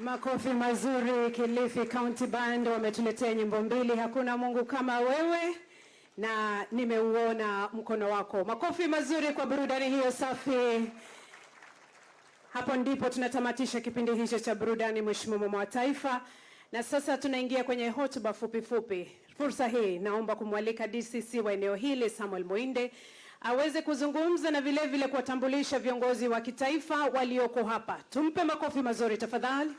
Makofi mazuri. Kilifi County Band wametuletea nyimbo mbili, Hakuna Mungu Kama Wewe na Nimeuona Mkono Wako. Makofi mazuri kwa burudani hiyo safi. Hapo ndipo tunatamatisha kipindi hicho cha burudani, Mheshimiwa Mama wa Taifa. Na sasa tunaingia kwenye hotuba fupi fupi. Fursa hii naomba kumwalika DCC wa eneo hili Samuel Muinde aweze kuzungumza na vile vile kuwatambulisha viongozi wa kitaifa walioko hapa. Tumpe makofi mazuri tafadhali.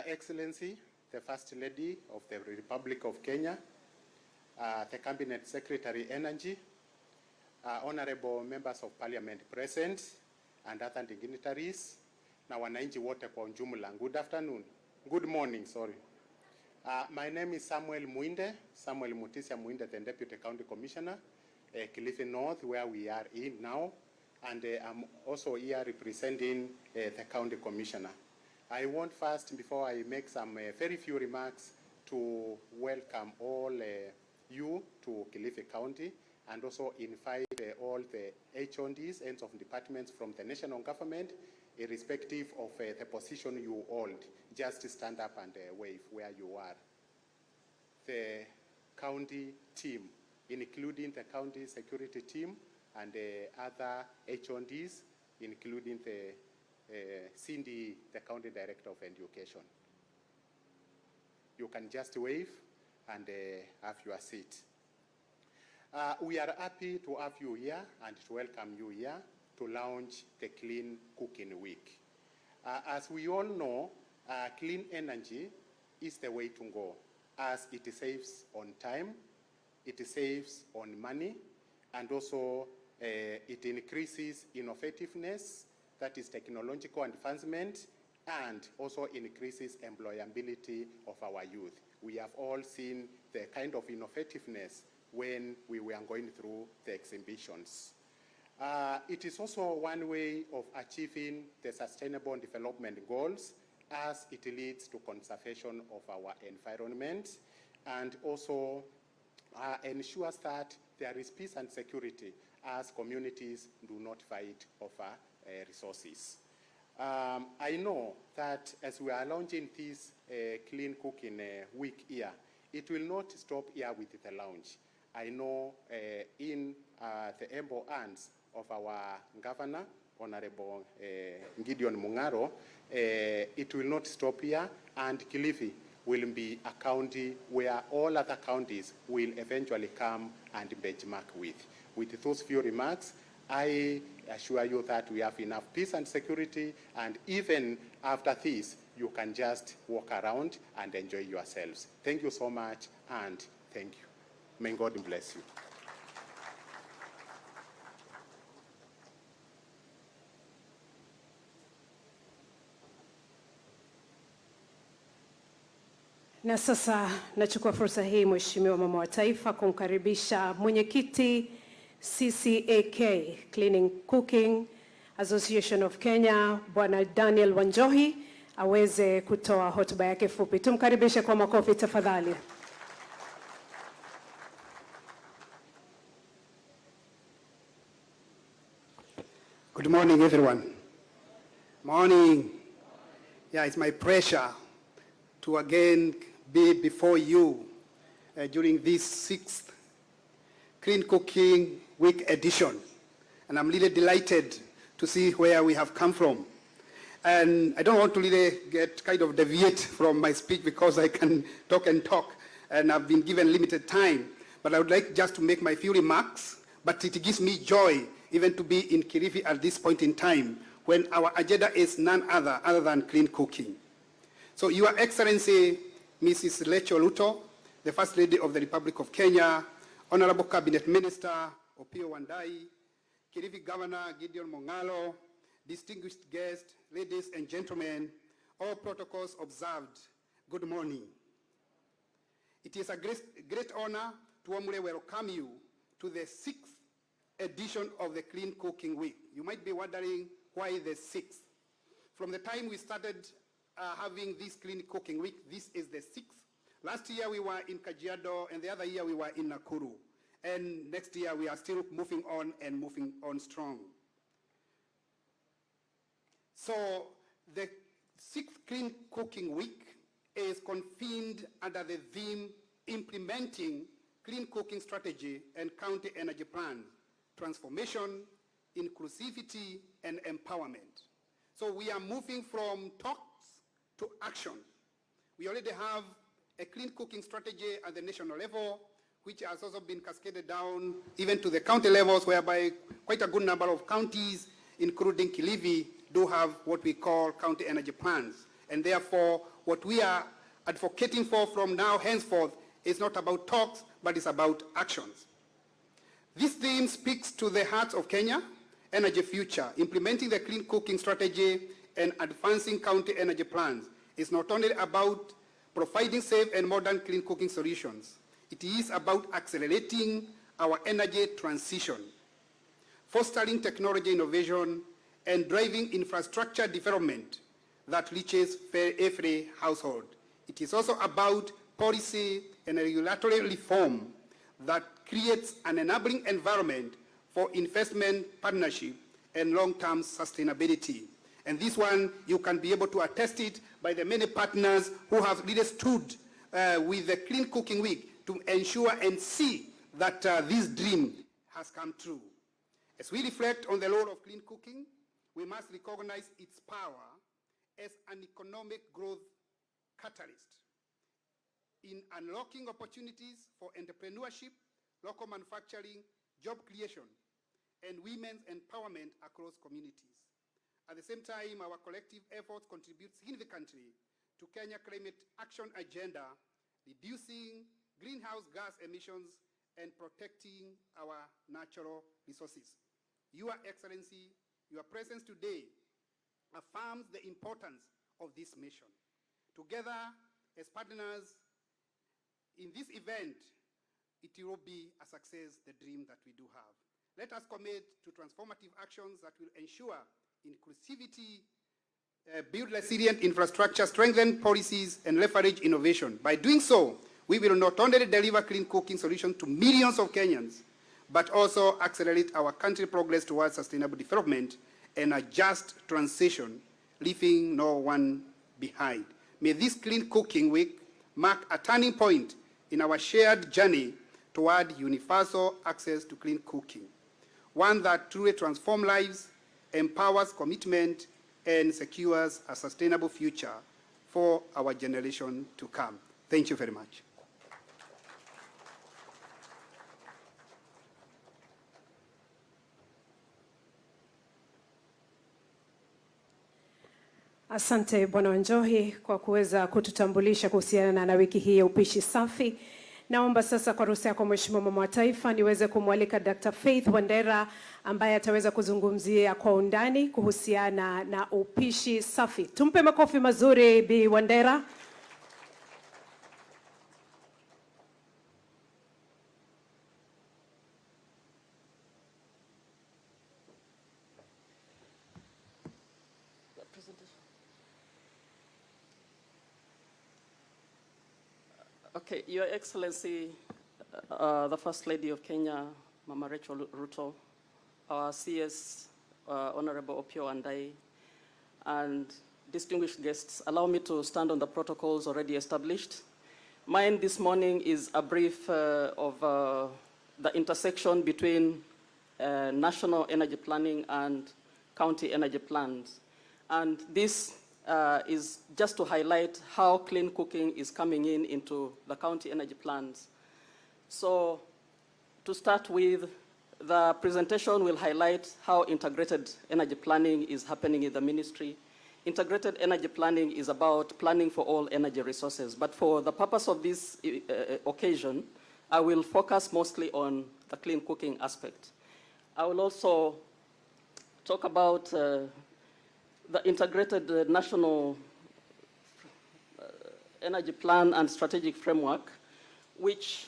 Excellency, the First Lady of the Republic of Kenya, the Cabinet Secretary Energy, honorable members of Parliament present, and other dignitaries, na wananchi wote kwa ujumla. Good afternoon. Good morning, sorry. My name is Samuel Muinde, Samuel Mutisia Muinde, the Deputy County Commissioner, Kilifi North, where we are in now, and I'm also here representing the County Commissioner. I want first, before I make some very few remarks, to welcome all you to Kilifi County, and also invite all the HODs, ends of departments from the national government, irrespective of the position you hold. Just stand up and wave where you are. The county team, including the county security team and other HODs, including the Cindy, the County Director of Education. You can just wave and have your seat. We are happy to have you here and to welcome you here to launch the Clean Cooking Week. As we all know, clean energy is the way to go, as it saves on time, it saves on money, and also it increases innovativeness, that is technological advancement, and also increases employability of our youth. We have all seen the kind of innovativeness when we were going through the exhibitions. It is also one way of achieving the Sustainable Development Goals, as it leads to conservation of our environment, and also ensures that there is peace and security as communities do not fight over resources. I know that as we are launching this Clean Cooking Week here, it will not stop here with the launch. I know in the able hands of our governor, Honorable Gideon Mungaro, it will not stop here, and Kilifi will be a county where all other counties will eventually come and benchmark with. With those few remarks, I assure you that we have enough peace and security, and even after this, you can just walk around and enjoy yourselves. Thank you so much, and thank you. May God bless you. Na sasa nachukua fursa hii, Mheshimiwa Mama wa Taifa, kumkaribisha mwenyekiti CCAK, Cleaning Cooking Association of Kenya, Bwana Daniel Wanjohi, aweze kutoa hotuba yake fupi. Tumkaribishe kwa makofi tafadhali. Good morning, everyone. Morning. Yeah, it's my pleasure to again be before you during this 6th Clean Cooking Week edition. And I'm really delighted to see where we have come from. And I don't want to really get kind of deviate from my speech because I can talk and talk, and I've been given limited time. But I would like just to make my few remarks, but it gives me joy even to be in Kilifi at this point in time when our agenda is none other than clean cooking. So Your Excellency, Mrs. Rachel Ruto, the First Lady of the Republic of Kenya, Honorable Cabinet Minister Opiyo Wandayi, Kilifi Governor Gideon Mungaro, distinguished guests, ladies and gentlemen, all protocols observed, good morning. It is a great honor to warmly welcome you to the 6th edition of the Clean Cooking Week. You might be wondering why the 6th. From the time we started having this Clean Cooking Week, this is the 6th Last year we were in Kajiado, and the other year we were in Nakuru. And next year we are still moving on and moving on strong. So the 6th Clean Cooking Week is convened under the theme Implementing Clean Cooking Strategy and County Energy Plans, Transformation, Inclusivity, and Empowerment. So we are moving from talks to action. We already have a clean cooking strategy at the national level, which has also been cascaded down even to the county levels, whereby quite a good number of counties, including Kilifi, do have what we call county energy plans. And therefore, what we are advocating for from now henceforth is not about talks, but it's about actions. This theme speaks to the heart of Kenya, energy future. Implementing the clean cooking strategy and advancing county energy plans is not only about providing safe and modern clean cooking solutions. It is about accelerating our energy transition, fostering technology innovation, and driving infrastructure development that reaches every household. It is also about policy and regulatory reform that creates an enabling environment for investment, partnership, and long-term sustainability. And this one, you can be able to attest it by the many partners who have really stood with the Clean Cooking Week to ensure and see that this dream has come true. As we reflect on the role of clean cooking, we must recognize its power as an economic growth catalyst in unlocking opportunities for entrepreneurship, local manufacturing, job creation, and women's empowerment across communities. At the same time, our collective efforts contribute significantly to Kenya Climate Action Agenda, reducing greenhouse gas emissions and protecting our natural resources. Your Excellency, your presence today affirms the importance of this mission. Together, as partners in this event, it will be a success, the dream that we do have. Let us commit to transformative actions that will ensure inclusivity, build resilient infrastructure, strengthen policies, and leverage innovation. By doing so, we will not only deliver clean cooking solutions to millions of Kenyans, but also accelerate our country progress towards sustainable development and a just transition, leaving no one behind. May this Clean Cooking Week mark a turning point in our shared journey toward universal access to clean cooking, one that truly transforms lives, empowers commitment, and secures a sustainable future for our generation to come. Thank you very much. Asante Bwana Wanjohi kwa kuweza kututambulisha kuhusiana na wiki hii ya upishi safi. Naomba sasa kwa ruhusa yako Mheshimiwa Mama wa Taifa niweze kumwalika Dr. Faith Wandera ambaye ataweza kuzungumzia kwa undani kuhusiana na upishi safi. Tumpe makofi mazuri Bi Wandera. Okay, Your Excellency, the First Lady of Kenya, Mama Rachel Ruto, our CS, Honorable Opio Andai, and distinguished guests, allow me to stand on the protocols already established. Mine this morning is a brief of the intersection between national energy planning and county energy plans. And this is just to highlight how clean cooking is coming into the county energy plans. So to start with, the presentation will highlight how integrated energy planning is happening in the ministry. Integrated energy planning is about planning for all energy resources. But for the purpose of this occasion, I will focus mostly on the clean cooking aspect. I will also talk about the integrated national energy plan and strategic framework, which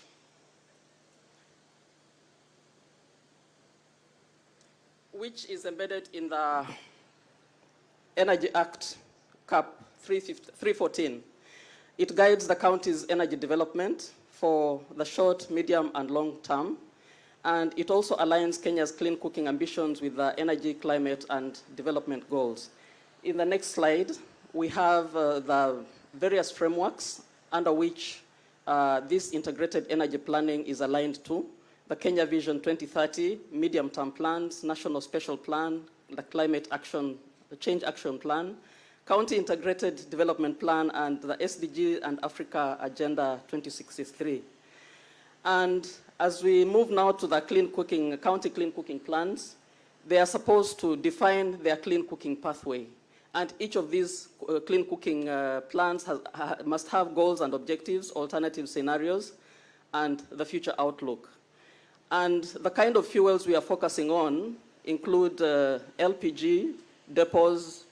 is embedded in the Energy Act, CAP 314. It guides the county's energy development for the short, medium, and long term. And it also aligns Kenya's clean cooking ambitions with the energy, climate, and development goals. In the next slide, we have the various frameworks under which this integrated energy planning is aligned to: the Kenya Vision 2030, medium-term plans, National Special Plan, the Climate Action, the Change Action Plan, County Integrated Development Plan, and the SDG and Africa Agenda 2063. And as we move now to the county clean cooking plans, they are supposed to define their clean cooking pathway. And each of these clean cooking plans must have goals and objectives, alternative scenarios, and the future outlook. And the kind of fuels we are focusing on include LPG, depots.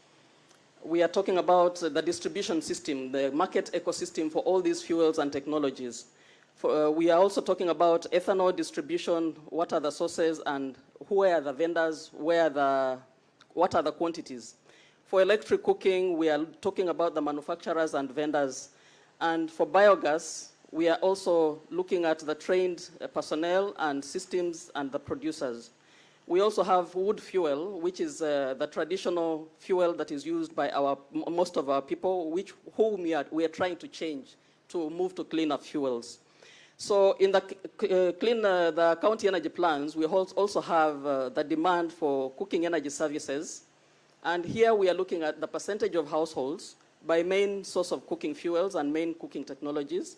We are talking about the distribution system, the market ecosystem for all these fuels and technologies. We are also talking about ethanol distribution, what are the sources and who are the vendors, what are the quantities. For electric cooking, we are talking about the manufacturers and vendors. And for biogas, we are also looking at the trained personnel and systems and the producers. We also have wood fuel, which is the traditional fuel that is used by most of our people, whom we are trying to change to move to cleaner fuels. So in the county energy plans, we also have the demand for cooking energy services. And here we are looking at the percentage of households by main source of cooking fuels and main cooking technologies.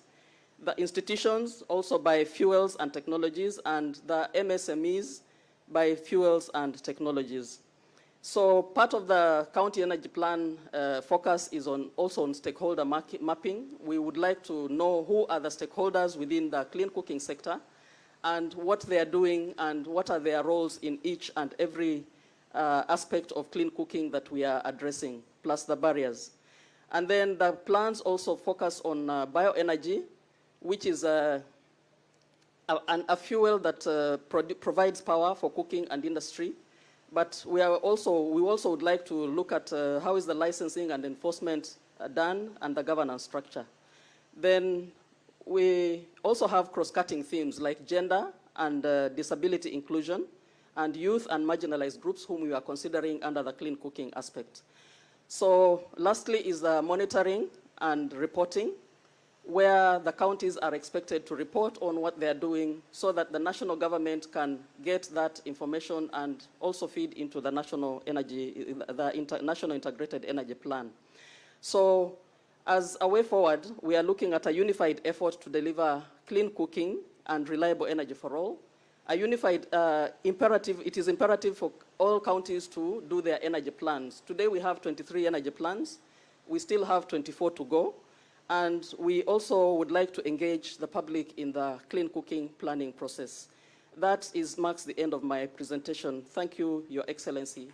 The institutions also by fuels and technologies, and the MSMEs by fuels and technologies. So part of the county energy plan focus is also on stakeholder mapping. We would like to know who are the stakeholders within the clean cooking sector and what they are doing and what are their roles in each and every aspect of clean cooking that we are addressing, plus the barriers. And then the plans also focus on bioenergy, which is a fuel that provides power for cooking and industry. But we also would like to look at how is the licensing and enforcement done and the governance structure. Then we also have cross-cutting themes like gender and disability inclusion and youth and marginalized groups whom we are considering under the clean cooking aspect. So lastly is the monitoring and reporting, where the counties are expected to report on what they're doing so that the national government can get that information and also feed into the national national integrated energy plan. So as a way forward, we are looking at a unified effort to deliver clean cooking and reliable energy for all. A unified it is imperative for all counties to do their energy plans. Today we have 23 energy plans. We still have 24 to go. And we also would like to engage the public in the clean cooking planning process. That marks the end of my presentation. Thank you, Your Excellency.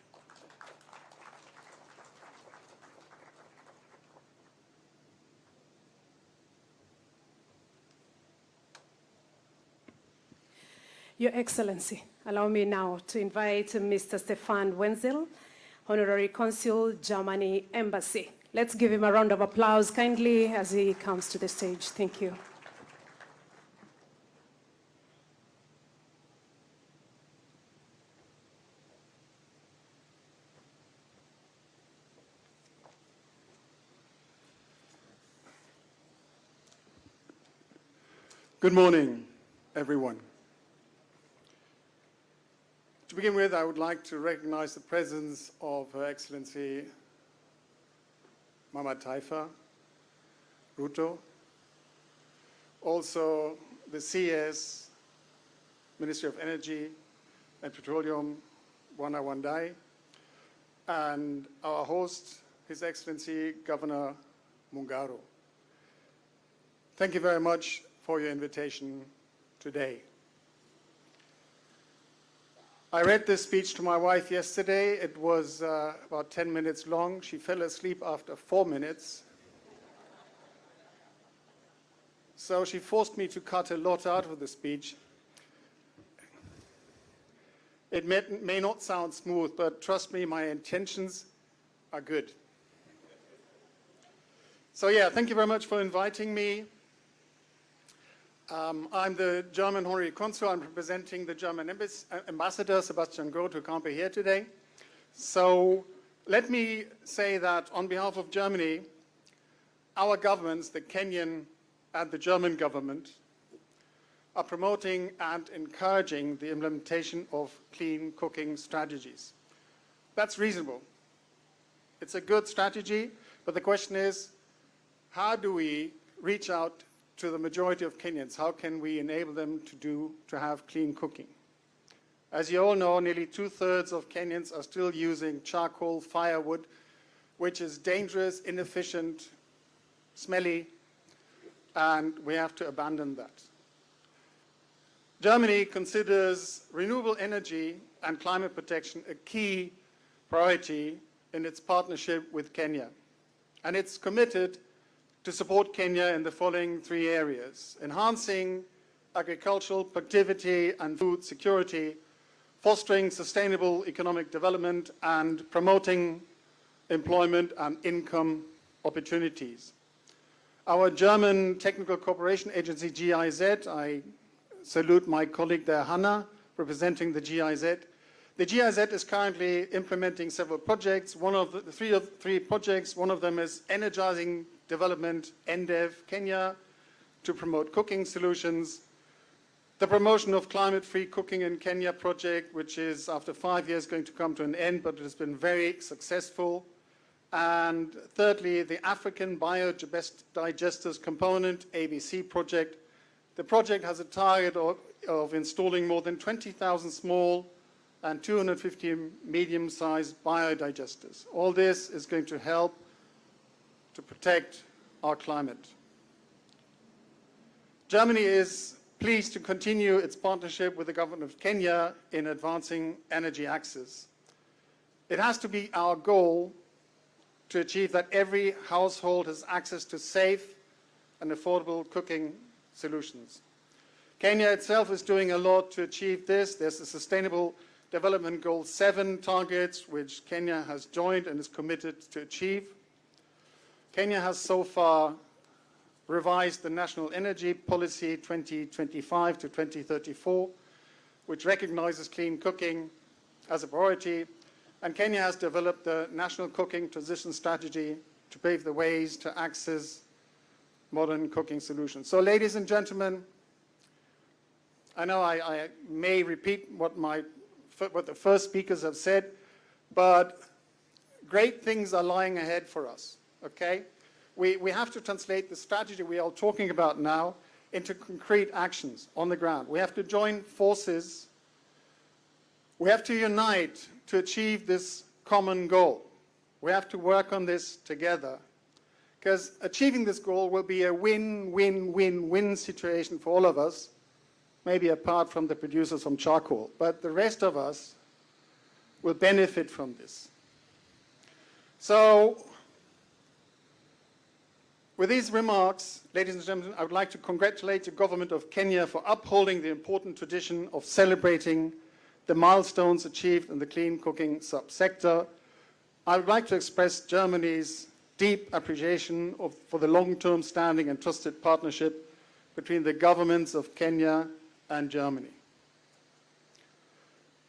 Your Excellency, allow me now to invite Mr. Stefan Wenzel, Honorary Consul, Germany Embassy. Let's give him a round of applause kindly as he comes to the stage. Thank you. Good morning, everyone. To begin with, I would like to recognize the presence of Her Excellency Mama Taifa Ruto, also the CS, Ministry of Energy and Petroleum, Bwana Wandai, and our host, His Excellency Governor Mungaro. Thank you very much for your invitation today. I read this speech to my wife yesterday. It was about 10 minutes long. She fell asleep after 4 minutes. So she forced me to cut a lot out of the speech. It may not sound smooth, but trust me, my intentions are good. So yeah, thank you very much for inviting me. I'm the German Honorary Consul. I'm representing the German Ambassador, Sebastian Groth, who can't be here today. So let me say that on behalf of Germany, our governments, the Kenyan and the German government, are promoting and encouraging the implementation of clean cooking strategies. That's reasonable. It's a good strategy, but the question is, how do we reach out to the majority of Kenyans? How can we enable them to have clean cooking? As you all know, nearly 2/3 of Kenyans are still using charcoal firewood, which is dangerous, inefficient, smelly, and we have to abandon that. Germany considers renewable energy and climate protection a key priority in its partnership with Kenya. And it's committed to support Kenya in the following 3 areas: enhancing agricultural productivity and food security, fostering sustainable economic development, and promoting employment and income opportunities. Our German Technical Cooperation Agency, GIZ, I salute my colleague there, Hannah, representing the GIZ. The GIZ is currently implementing several projects. One of the three projects, one of them is Energizing Development, NDEV, Kenya, to promote cooking solutions. The Promotion of Climate-Free Cooking in Kenya project, which is after 5 years going to come to an end, but it has been very successful. And thirdly, the African Biodigesters Component, ABC project. The project has a target of installing more than 20,000 small and 250 medium-sized biodigesters. All this is going to help to protect our climate. Germany is pleased to continue its partnership with the government of Kenya in advancing energy access. It has to be our goal to achieve that every household has access to safe and affordable cooking solutions. Kenya itself is doing a lot to achieve this. There's the Sustainable Development Goal 7 targets, which Kenya has joined and is committed to achieve. Kenya has so far revised the National Energy Policy 2025 to 2034, which recognizes clean cooking as a priority. And Kenya has developed the National Cooking Transition Strategy to pave the ways to access modern cooking solutions. So, ladies and gentlemen, I know I may repeat what the first speakers have said, but great things are lying ahead for us, okay? We have to translate the strategy we are talking about now into concrete actions on the ground. We have to join forces. We have to unite to achieve this common goal. We have to work on this together, because achieving this goal will be a win-win-win-win situation for all of us, maybe apart from the producers from charcoal, but the rest of us will benefit from this. So, with these remarks, ladies and gentlemen, I would like to congratulate the government of Kenya for upholding the important tradition of celebrating the milestones achieved in the clean cooking subsector. I would like to express Germany's deep appreciation for the long-term standing and trusted partnership between the governments of Kenya and Germany.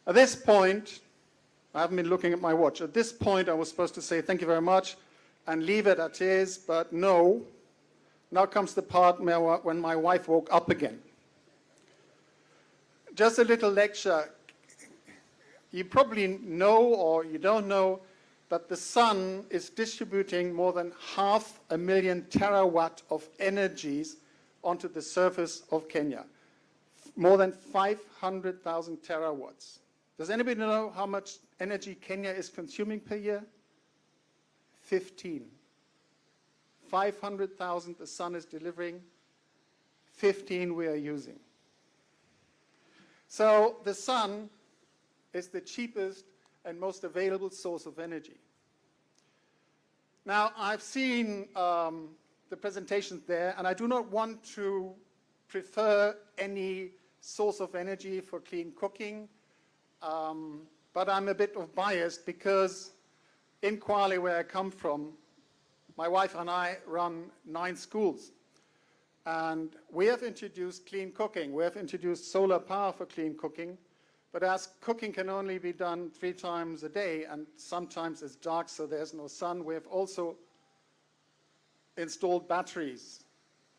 At this point, I haven't been looking at my watch. At this point, I was supposed to say thank you very much and leave it at is, but no. Now comes the part when my wife woke up again. Just a little lecture. You probably know, or you don't know, that the sun is distributing more than 500,000 terawatt of energies onto the surface of Kenya. More than 500,000 terawatts. Does anybody know how much energy Kenya is consuming per year? 15. 500,000 the sun is delivering, 15 we are using. So the sun is the cheapest and most available source of energy. Now, I've seen the presentations there, and I do not want to prefer any source of energy for clean cooking, but I'm a bit of biased because in Kwale, where I come from, My wife and I run 9 schools. And we have introduced clean cooking. We have introduced solar power for clean cooking. But as cooking can only be done 3 times a day, and sometimes it's dark, so there's no sun, we have also installed batteries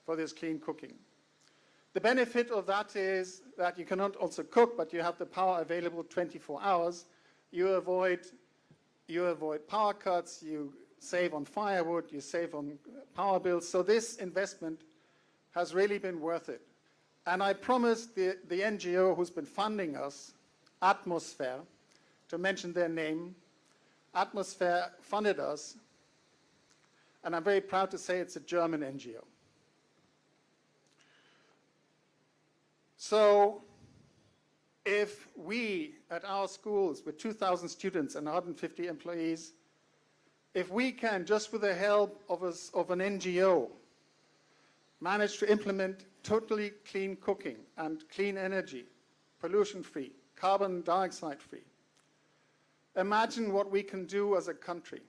for this clean cooking. The benefit of that is that you cannot also cook, but you have the power available 24 hours. You avoid power cuts, you save on firewood, you save on power bills. So this investment has really been worth it. And I promised the NGO who's been funding us, Atmosphere, to mention their name. Atmosphere funded us, and I'm very proud to say it's a German NGO. So if we at our schools with 2,000 students and 150 employees, if we can, just with the help of an NGO, manage to implement totally clean cooking and clean energy, pollution-free, carbon dioxide-free, imagine what we can do as a country.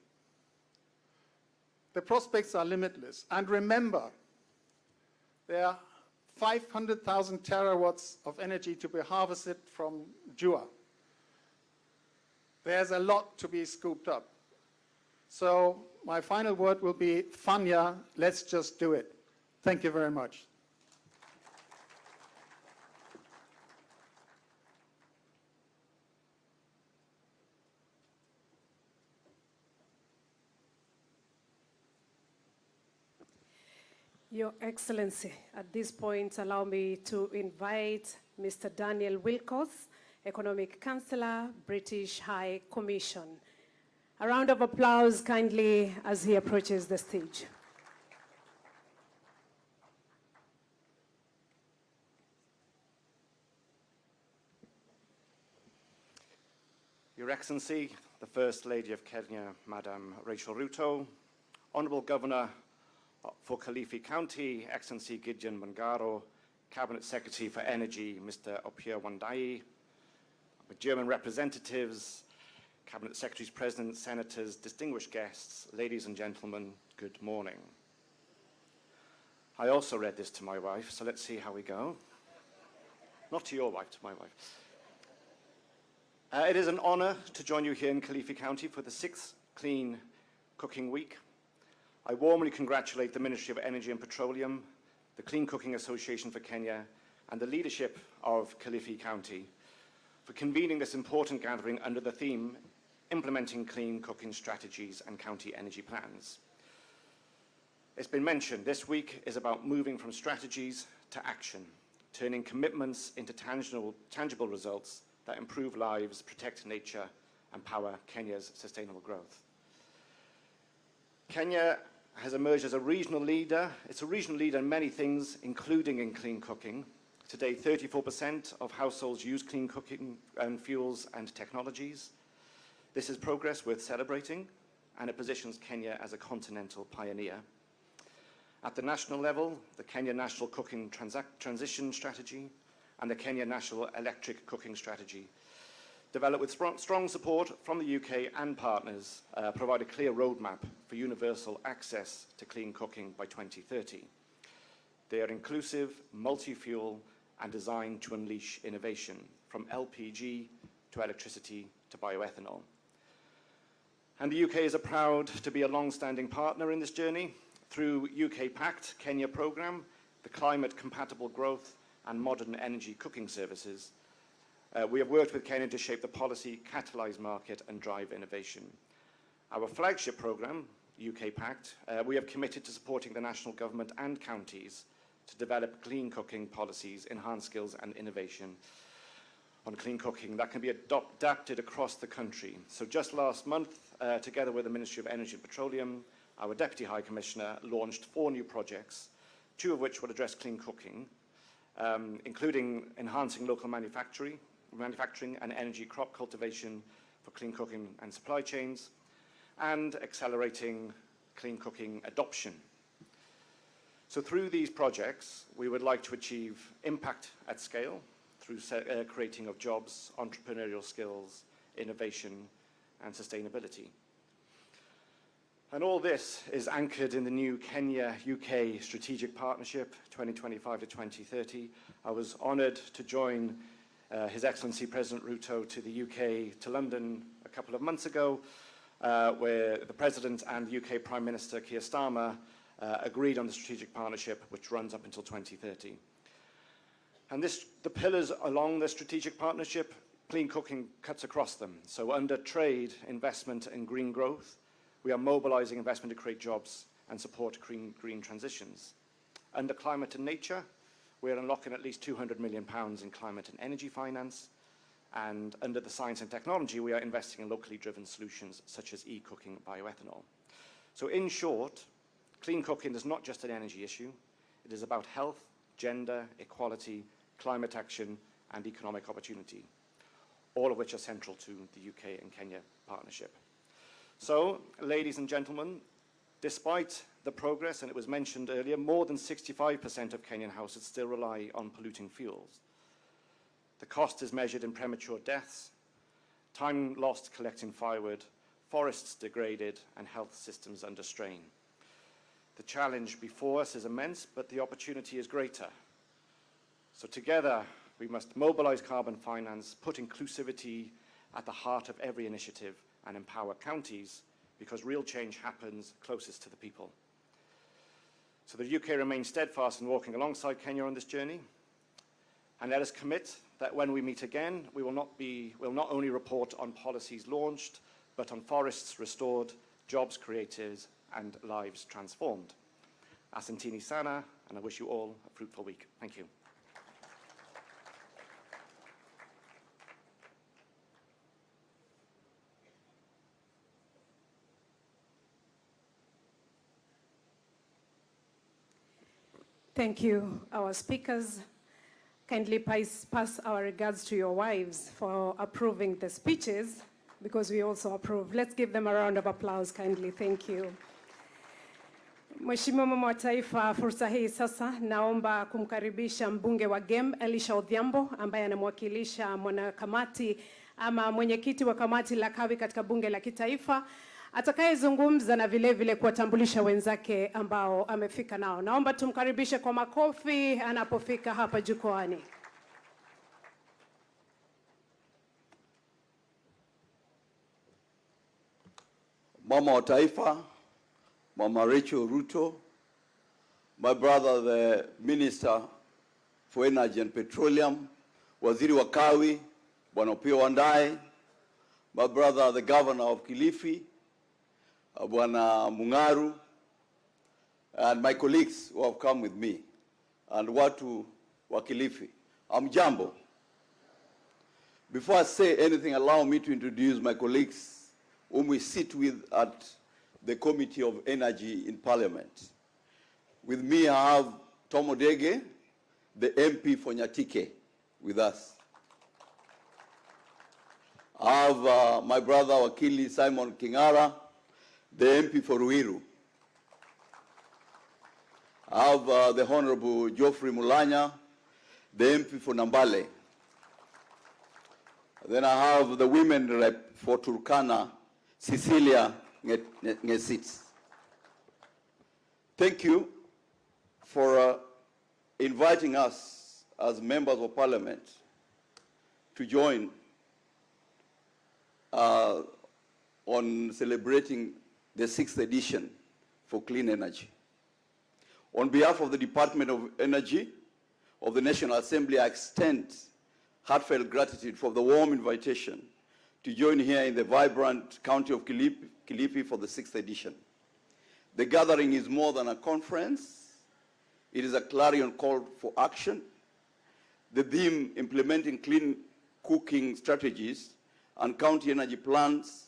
The prospects are limitless. And remember, there are 500,000 terawatts of energy to be harvested from Jua. There's a lot to be scooped up. So my final word will be, Fanya, let's just do it. Thank you very much. Your Excellency, at this point, allow me to invite Mr. Daniel Wilcox, Economic Counselor, British High Commission. A round of applause kindly as he approaches the stage. Your Excellency, the First Lady of Kenya, Madam Rachel Ruto, Honourable Governor for Kilifi County, Excellency Gideon Mungaro, Cabinet Secretary for Energy, Mr. Opiyo Wandayi, German representatives, Cabinet Secretaries, Presidents, Senators, distinguished guests, ladies and gentlemen, good morning. I also read this to my wife, so let's see how we go. Not to your wife, to my wife. It is an honour to join you here in Kilifi County for the 6th Clean Cooking Week. I warmly congratulate the Ministry of Energy and Petroleum, the Clean Cooking Association for Kenya, and the leadership of Kilifi County for convening this important gathering under the theme, Implementing Clean Cooking Strategies and County Energy Plans. It's been mentioned, this week is about moving from strategies to action, turning commitments into tangible results that improve lives, protect nature, and power Kenya's sustainable growth. Kenya has emerged as a regional leader. It's a regional leader in many things, including in clean cooking. Today, 34% of households use clean cooking fuels and technologies. This is progress worth celebrating, and it positions Kenya as a continental pioneer. At the national level, the Kenya National Cooking Transition Strategy and the Kenya National Electric Cooking Strategy, developed with strong support from the UK and partners, provide a clear roadmap for universal access to clean cooking by 2030. They are inclusive, multi-fuel, and designed to unleash innovation, from LPG to electricity to bioethanol. And the UK is proud to be a long-standing partner in this journey through UK Pact, Kenya Programme, the Climate Compatible Growth and Modern Energy Cooking Services. We have worked with Kenya to shape the policy, catalyse market and drive innovation. Our flagship programme, UK Pact, we have committed to supporting the national government and counties to develop clean cooking policies, enhance skills and innovation on clean cooking that can be adapted across the country. So just last month, together with the Ministry of Energy and Petroleum, our Deputy High Commissioner launched 4 new projects, 2 of which will address clean cooking, including enhancing local manufacturing and energy crop cultivation for clean cooking and supply chains, and accelerating clean cooking adoption. So through these projects, we would like to achieve impact at scale through creating of jobs, entrepreneurial skills, innovation, and sustainability. And all this is anchored in the new Kenya-UK Strategic Partnership 2025 to 2030. I was honoured to join His Excellency President Ruto to the UK, to London a couple of months ago, where the President and the UK Prime Minister Keir Starmer agreed on the strategic partnership, which runs up until 2030. And the pillars along the strategic partnership, clean cooking cuts across them. So under trade, investment and green growth, we are mobilising investment to create jobs and support green transitions. Under climate and nature, we are unlocking at least £200 million in climate and energy finance. And under the science and technology, we are investing in locally driven solutions such as e-cooking bioethanol. So in short, clean cooking is not just an energy issue. It is about health, gender, equality, climate action, and economic opportunity, all of which are central to the UK and Kenya partnership. So, ladies and gentlemen, despite the progress, and it was mentioned earlier, more than 65% of Kenyan households still rely on polluting fuels. The cost is measured in premature deaths, time lost collecting firewood, forests degraded, and health systems under strain. The challenge before us is immense, but the opportunity is greater. So together, we must mobilise carbon finance, put inclusivity at the heart of every initiative, and empower counties, because real change happens closest to the people. So the UK remains steadfast in walking alongside Kenya on this journey, and let us commit that when we meet again, we will not only report on policies launched, but on forests restored, jobs created, and lives transformed. Asanteni sana, and I wish you all a fruitful week. Thank you. Thank you, our speakers. Kindly pass our regards to your wives for approving the speeches, because we also approve. Let's give them a round of applause kindly. Thank you. Mheshimiwa Mama wa Taifa, fursa hii sasa naomba kumkaribisha mbunge wa GEM Elisha Odhiambo, ambaye anamwakilisha mwanakamati ama mwenyekiti wa kamati la kawi katika bunge la kitaifa, atakayezungumza na vile vile kuwatambulisha wenzake ambao amefika nao. Naomba tumkaribishe kwa makofi anapofika hapa jukwani. Mama wa Taifa, Mama Rachel Ruto, my brother the Minister for Energy and Petroleum, Waziri wa Kawi, Bwana Opiyo Wandayi, my brother the Governor of Kilifi, Bwana Mungaru, and my colleagues who have come with me, and watu wa Kilifi. Jambo. Before I say anything, allow me to introduce my colleagues whom we sit with at the Committee of Energy in Parliament. With me, I have Tom Odege, the MP for Nyatike, with us. I have my brother Wakili Simon Kingara, the MP for Ruiru. I have the Honorable Geoffrey Mulanya, the MP for Nambale. Then I have the women rep for Turkana, Cecilia Ngesitz. Thank you for inviting us as members of Parliament to join on celebrating the 6th edition for clean energy. On behalf of the Department of Energy of the National Assembly, I extend heartfelt gratitude for the warm invitation to join here in the vibrant county of Kilifi for the 6th edition. The gathering is more than a conference. It is a clarion call for action. The theme, implementing clean cooking strategies and county energy plans,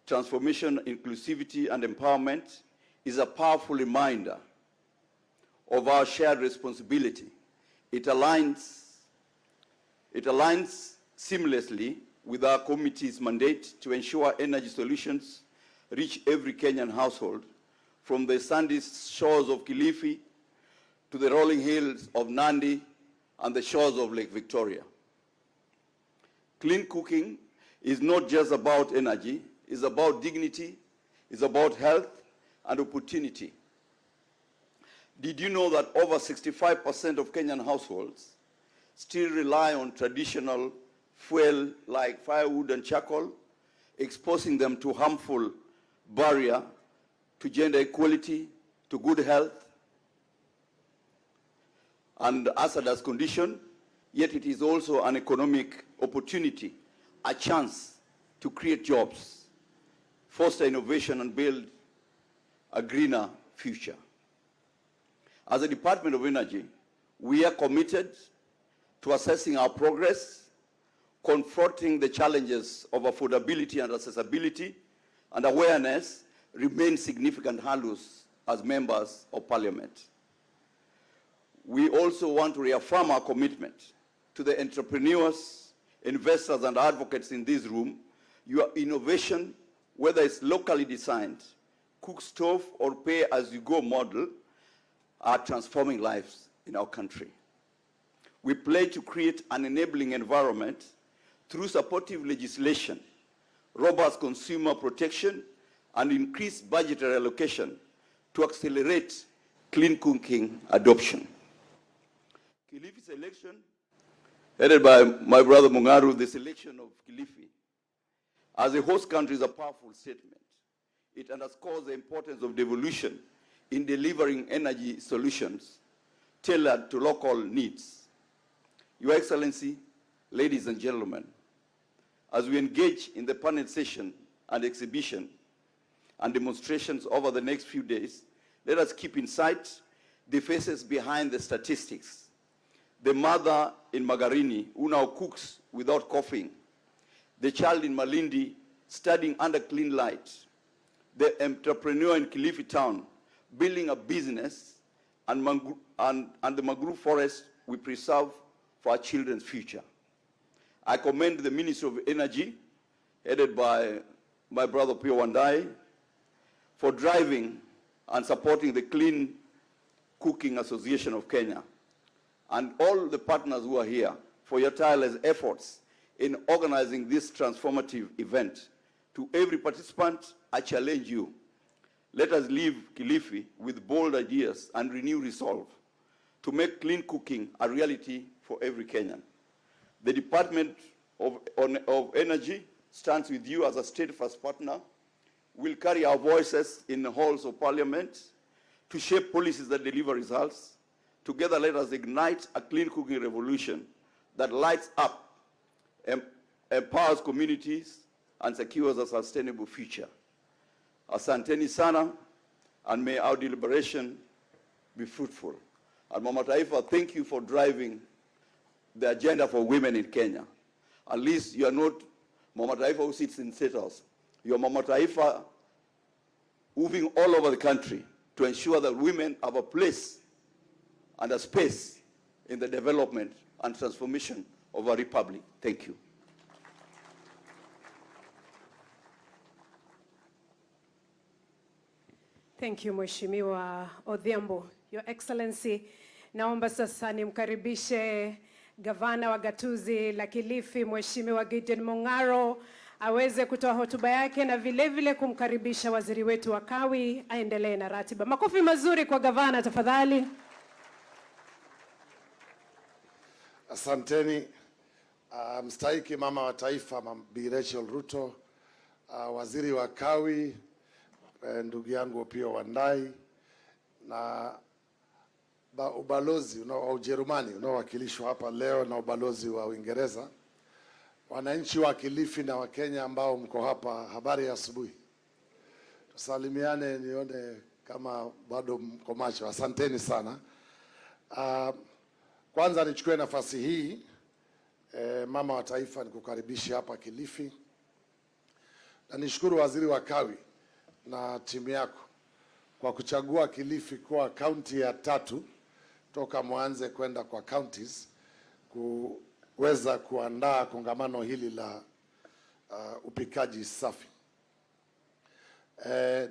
transformation, inclusivity, and empowerment, is a powerful reminder of our shared responsibility. It aligns seamlessly with our committee's mandate to ensure energy solutions reach every Kenyan household, from the sandy shores of Kilifi to the rolling hills of Nandi and the shores of Lake Victoria. Clean cooking is not just about energy, it's about dignity, it's about health, and opportunity. Did you know that over 65% of Kenyan households still rely on traditional fuel like firewood and charcoal, exposing them to harmful barrier to gender equality, to good health, and hazardous condition, yet it is also an economic opportunity, a chance to create jobs, foster innovation, and build a greener future. As a Department of Energy, we are committed to assessing our progress, confronting the challenges of affordability and accessibility, and awareness remain significant hurdles as members of Parliament. We also want to reaffirm our commitment to the entrepreneurs, investors, and advocates in this room. Your innovation, whether it's locally designed, cook stove, or pay-as-you-go model, are transforming lives in our country. We pledge to create an enabling environment through supportive legislation, robust consumer protection, and increased budgetary allocation to accelerate clean cooking adoption. Kilifi's election, headed by my brother Mungaru, the selection of Kilifi as a host country is a powerful statement. It underscores the importance of devolution in delivering energy solutions tailored to local needs. Your Excellency, ladies and gentlemen, as we engage in the panel session and exhibition and demonstrations over the next few days, let us keep in sight the faces behind the statistics. The mother in Magarini who now cooks without coughing, the child in Malindi studying under clean light, the entrepreneur in Kilifi town building a business, and the mangrove forest we preserve for our children's future. I commend the Ministry of Energy, headed by my brother Pio Wandai, for driving and supporting the Clean Cooking Association of Kenya, and all the partners who are here for your tireless efforts in organizing this transformative event. To every participant, I challenge you. Let us leave Kilifi with bold ideas and renewed resolve to make clean cooking a reality for every Kenyan. The Department of Energy stands with you as a steadfast partner. We'll carry our voices in the halls of Parliament to shape policies that deliver results. Together, let us ignite a clean cooking revolution that lights up, empowers communities, and secures a sustainable future. Asanteni sana, and may our deliberation be fruitful. And Mama Taifa, thank you for driving the agenda for women in Kenya. At least you are not Mama Taifa who sits in State House. You are Mama Taifa moving all over the country to ensure that women have a place and a space in the development and transformation of our republic. Thank you. Thank you, Mheshimiwa Odhiambo. Your Excellency, naomba sasa nimkaribishe Gavana wa Gatuzi la Kilifi, Mheshimiwa Gideon Mung'aro, aweze kutoa hotuba yake na vile vile kumkaribisha waziri wetu wa Kawi aendelee na ratiba. Makofi mazuri kwa gavana tafadhali. Asanteni. Mstahiki mama wa taifa Bi Rachel Ruto, waziri wa Kawi ndugu yangu Pio Wandai, na ubalozi wa Ujerumani unaowakilishwa hapa leo na ubalozi wa Uingereza, wananchi wa Kilifi na wa Kenya ambao mko hapa, habari ya asubuhi. Tusalimiane nione kama bado mko macho. Asanteni sana. Kwanza nichukue nafasi hii mama wa taifa nikukaribisha hapa Kilifi, na nishukuru waziri wa Kawi na timu yako kwa kuchagua Kilifi kuwa kaunti ya 3 toka mwanze kwenda kwa counties kuweza kuandaa kongamano hili la upikaji safi.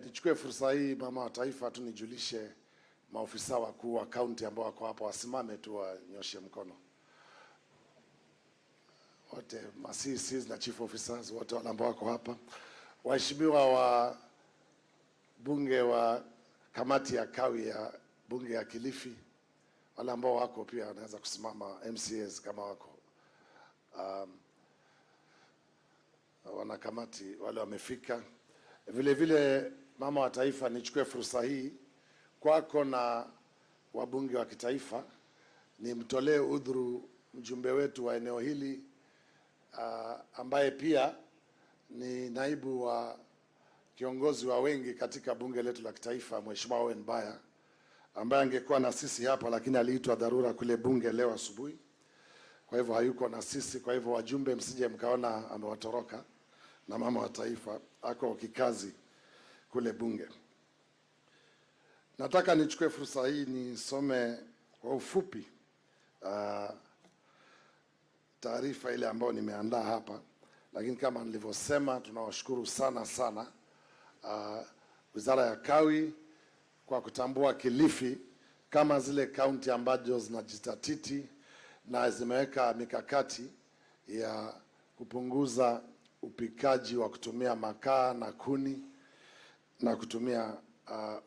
Nichukue fursa hii mama wa taifa tunijulishe maofisa wakuu wa kaunti ambao wako hapa, wasimame tu wanyoshe mkono. Wote CCs na chief officers wote ambao wako hapa. Waheshimiwa wa bunge wa kamati ya kawi ya bunge ya Kilifi, wale ambao wako pia wanaweza kusimama, MCAs kama wako, wanakamati wale wamefika. Vile vile mama wa taifa, nichukue fursa hii kwako na wabunge wa kitaifa, nimtolee udhuru mjumbe wetu wa eneo hili ambaye pia ni naibu wa kiongozi wa wengi katika bunge letu la kitaifa, Mheshimiwa Owen Baya, ambaye angekuwa na sisi hapa lakini aliitwa dharura kule bunge leo asubuhi, kwa hivyo hayuko na sisi. Kwa hivyo wajumbe, msije mkaona amewatoroka, na mama wa taifa ako kikazi kule bunge. Nataka nichukue fursa hii nisome kwa ufupi taarifa ile ambayo nimeandaa hapa, lakini kama nilivyosema, tunawashukuru sana sana Wizara ya Kawi kwa kutambua Kilifi kama zile kaunti ambazo zinajitatiti na zimeweka mikakati ya kupunguza upikaji wa kutumia makaa na kuni na kutumia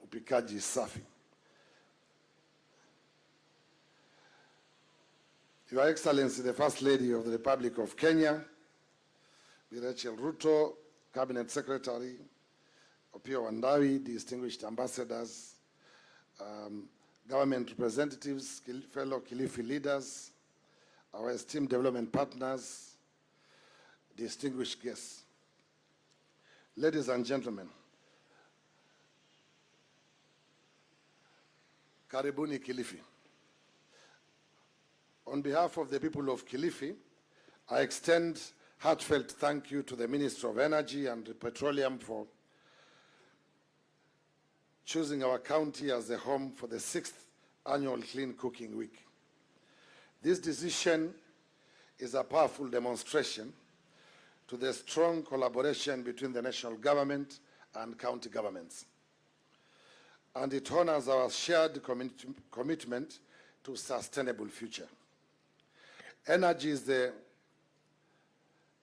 upikaji safi. Your Excellency, the First Lady of the Republic of Kenya, Rachel Ruto, Cabinet Secretary, Opiyo Wandayi, distinguished ambassadors, government representatives, fellow Kilifi leaders, our esteemed development partners, distinguished guests. Ladies and gentlemen, karibuni Kilifi. On behalf of the people of Kilifi, I extend heartfelt thank you to the Minister of Energy and Petroleum for choosing our county as the home for the 6th annual Clean Cooking Week. This decision is a powerful demonstration to the strong collaboration between the national government and county governments. And it honors our shared commitment to a sustainable future. Energy is the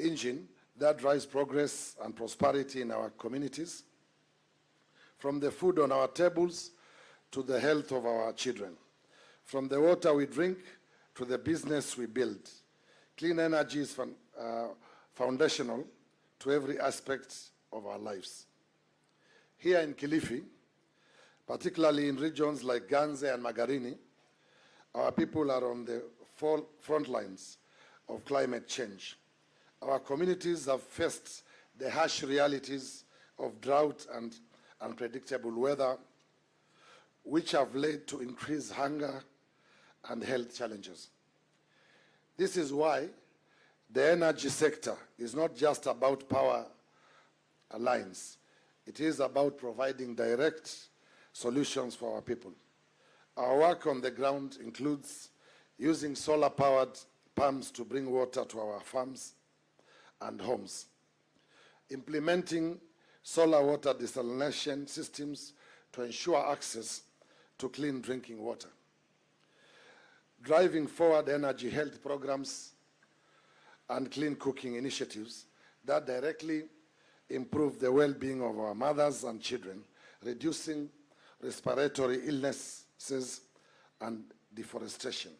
engine that drives progress and prosperity in our communities, from the food on our tables to the health of our children, from the water we drink to the business we build. Clean energy is foundational to every aspect of our lives. Here in Kilifi, particularly in regions like Ganze and Magarini, our people are on the front lines of climate change. Our communities have faced the harsh realities of drought and unpredictable weather, which have led to increased hunger and health challenges. This is why the energy sector is not just about power lines. It is about providing direct solutions for our people. Our work on the ground includes using solar-powered pumps to bring water to our farms and homes, implementing solar water desalination systems to ensure access to clean drinking water, driving forward energy health programs and clean cooking initiatives that directly improve the well-being of our mothers and children, reducing respiratory illnesses and deforestation.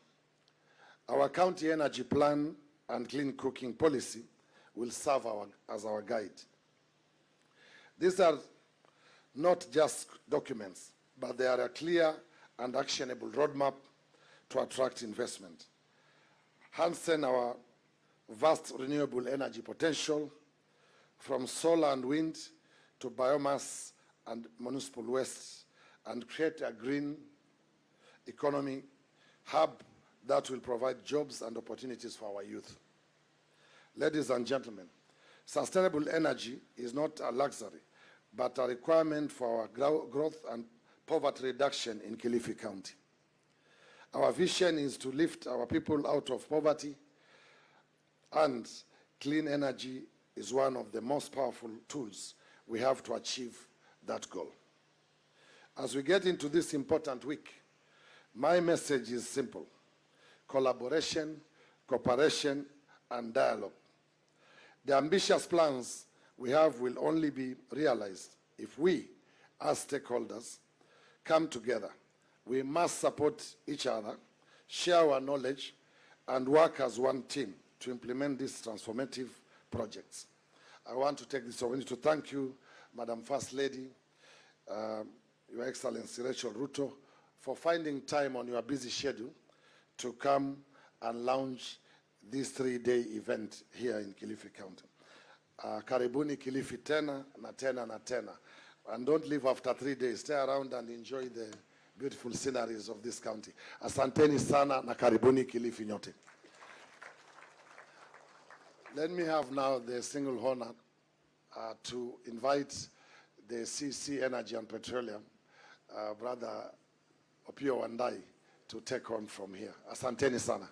Our county energy plan and clean cooking policy will serve as our guide. These are not just documents, but they are a clear and actionable roadmap to attract investment, harnessing our vast renewable energy potential, from solar and wind to biomass and municipal waste, and create a green economy hub that will provide jobs and opportunities for our youth. Ladies and gentlemen, sustainable energy is not a luxury, but a requirement for our growth and poverty reduction in Kilifi County. Our vision is to lift our people out of poverty, and clean energy is one of the most powerful tools we have to achieve that goal. As we get into this important week, my message is simple: collaboration, cooperation, and dialogue. The ambitious plans we have will only be realized if we, as stakeholders, come together. We must support each other, share our knowledge, and work as one team to implement these transformative projects. I want to take this opportunity to thank you, Madam First Lady, Your Excellency Rachel Ruto, for finding time on your busy schedule to come and launch this 3-day event here in Kilifi County. Karibuni Kilifi tena na tena na tena. And don't leave after 3 days. Stay around and enjoy the beautiful sceneries of this county. Asanteni sana na karibuni Kilifi nyote. Let me have now the single honor to invite the CC Energy and Petroleum, Brother Opio Wandai, to take on from here. Asanteni sana.